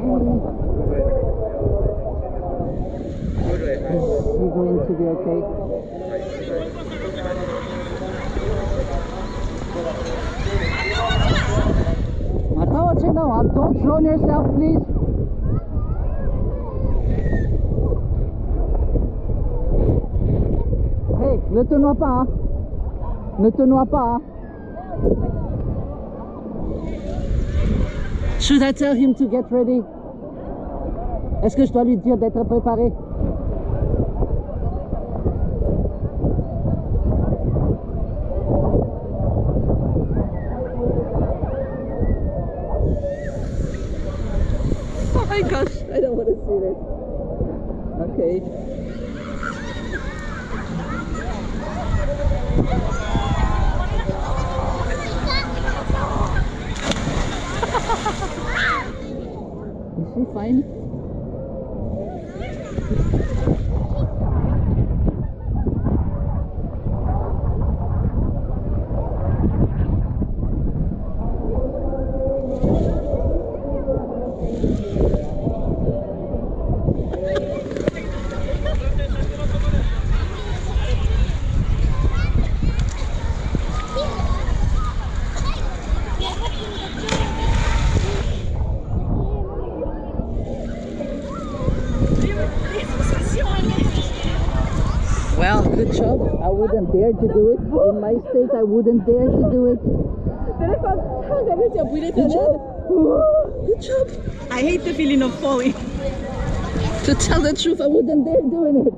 Is he going to be okay? Don't drown yourself, please. Hey, ne te noie pas, hein. Ne te noie pas, hein. Should I tell him to get ready? Est-ce que je dois lui dire d'être préparé? Oh my gosh, I don't want to see this. Okay. Is she fine? Well, good job. I wouldn't dare to do it. In my state, I wouldn't dare to do it. Good job. Good job. I hate the feeling of falling. To tell the truth, I wouldn't dare doing it.